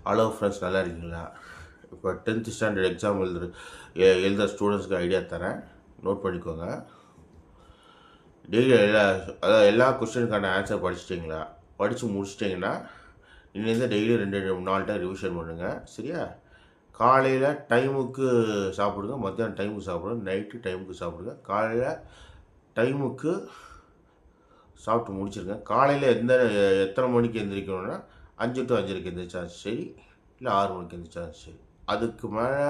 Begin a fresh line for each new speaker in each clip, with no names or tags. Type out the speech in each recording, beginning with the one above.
Hello friends, நல்லா இருக்கீங்களா? இப்போ 10th ஸ்டாண்டர்ட் எக்ஸாம் எழுதுகிற ஸ்டூடெண்ட்ஸ்க்கு ஐடியா தரேன், நோட் பண்ணிக்கோங்க. டெய்லி எல்லா கொஸ்டினுக்கான ஆன்சர் படிச்சிட்டிங்களா? படித்து முடிச்சிட்டிங்கன்னா இன்னிலேருந்து டெய்லி 2-4 டைம் ரிவிஷன் பண்ணுங்கள், சரியா? காலையில் டைமுக்கு சாப்பிடுங்க, மத்தியானம் டைமுக்கு சாப்பிடுங்க, நைட்டு டைமுக்கு சாப்பிடுங்க. காலையில் டைமுக்கு சாப்பிட்டு முடிச்சிருங்க. காலையில் எத்தனை மணிக்கு எழுந்திரிக்கணும்னா 5 to 5:30 எழுந்திரிச்சாலும் சரி, இல்லை 6 மணிக்கு எழுந்திரிச்சாலும் சரி. அதுக்கு மேலே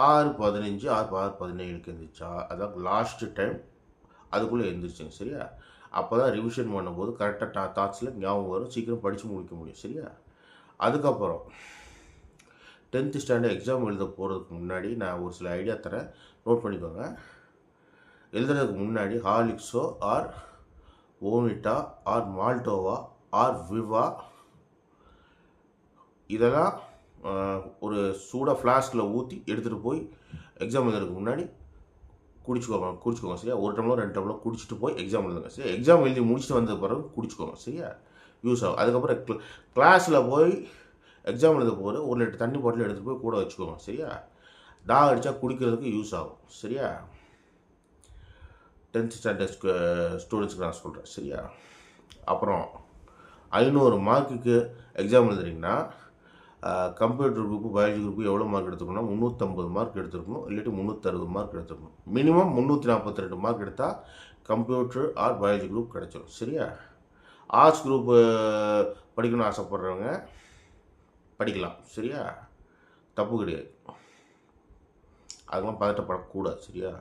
6:15 6:17 எழுந்திரிச்சா அதான் லாஸ்ட்டு டைம், அதுக்குள்ளே எழுந்திரிச்சிங்க, சரியா? அப்போ தான் ரிவிஷன் பண்ணும்போது கரெக்டாக தாட்ஸில் ஞாபகம் வரும், சீக்கிரம் படித்து முடிக்க முடியும், சரியா? அதுக்கப்புறம் 10th ஸ்டாண்டர்ட் எக்ஸாம் எழுத போகிறதுக்கு முன்னாடி நான் ஒரு சில ஐடியா தரேன், நோட் பண்ணிக்கோங்க. எழுதுறதுக்கு முன்னாடி ஹார்லிக்ஸோ ஆர் ஓனிட்டா ஆர் மால்டோவா ஆர் விவா இதெல்லாம் ஒரு சூடாக ஃப்ளாஸ்கில் ஊற்றி எடுத்துகிட்டு போய் எக்ஸாம் எழுதுறதுக்கு முன்னாடி குடிச்சிக்கோங்க, சரியா? 1 டம்ளர் 2 டம்ளர் குடிச்சிட்டு போய் எக்ஸாம் எழுதுங்க, சரியா? எக்ஸாம் எழுதி முடிச்சுட்டு வந்த பிறகு குடிச்சிக்கோங்க, சரியா? யூஸ் ஆகும். அதுக்கப்புறம் கிளாஸில் போய் எக்ஸாம் எழுத போகிற 1 லிட்டர் தண்ணி பாட்டில் எடுத்துகிட்டு போய் கூட வச்சுக்கோங்க, சரியா? தாக அடித்தா குடிக்கிறதுக்கு யூஸ் ஆகும், சரியா? 10th ஸ்டாண்டர்ட் ஸ்டூடெண்ட்ஸ்க்கு நான் சொல்கிறேன், சரியா? அப்புறம் 500 மார்க்குக்கு எக்ஸாம் எழுதுறீங்கன்னா கம்ப்யூட்டர் குரூப்பு பயாலஜி குரூப்பு எவ்வளோ மார்க் எடுத்துக்கணும்? 350 மார்க் எடுத்துருக்கணும், இல்லாட்டி 360 மார்க் எடுத்துக்கணும். மினிமம் 342 மார்க் எடுத்தால் கம்ப்யூட்டர் ஆர் பயாலஜி குரூப் கிடச்சிடும், சரியா? ஆர்ட்ஸ் குரூப்பு படிக்கணும்னு ஆசைப்பட்றவங்க படிக்கலாம், சரியா? தப்பு கிடையாது, அதெல்லாம் பதட்டப்படக்கூடாது, சரியா?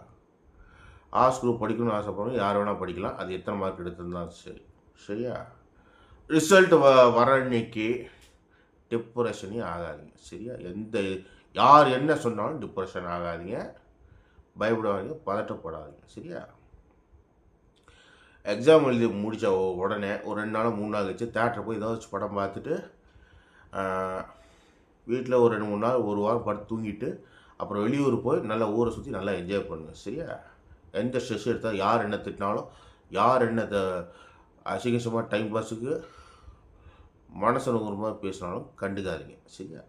ஆர்ட்ஸ் குரூப் படிக்கணும்னு ஆசைப்படுறவங்க யார் வேணால் படிக்கலாம், அது எத்தனை மார்க் எடுத்திருந்தாலும் சரி, சரியா? ரிசல்ட் வர அன்னைக்கு டிப்ரெஷனே ஆகாதீங்க, சரியா? யார் என்ன சொன்னாலும் டிப்ரெஷன் ஆகாதீங்க, பயப்படாதீங்க, பதட்டப்படாதீங்க, சரியா? எக்ஸாம் எழுதி முடித்த உடனே ஒரு 2 நாள் 3 நாள் கழிச்சு தேட்டரை போய் ஏதாச்சும் படம் பார்த்துட்டு வீட்டில் ஒரு 2-3 நாள் 1 வாரம் படுத்து தூங்கிட்டு அப்புறம் வெளியூர் போய் நல்லா ஊரை சுற்றி நல்லா என்ஜாய் பண்ணுங்கள், சரியா? எந்த ஸ்ட்ரெஸ் எடுத்தால் யார் என்ன திட்டினாலும், யார் என்ன அசிங்கசமாக டைம் பாஸுக்கு மனசு நோக்கிற மாதிரி பேசினாலும் கண்டுக்காதீங்க, சரியா?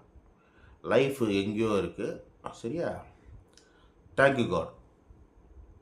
லைஃப் எங்கேயோ இருக்குது, சரியா? Thank you God.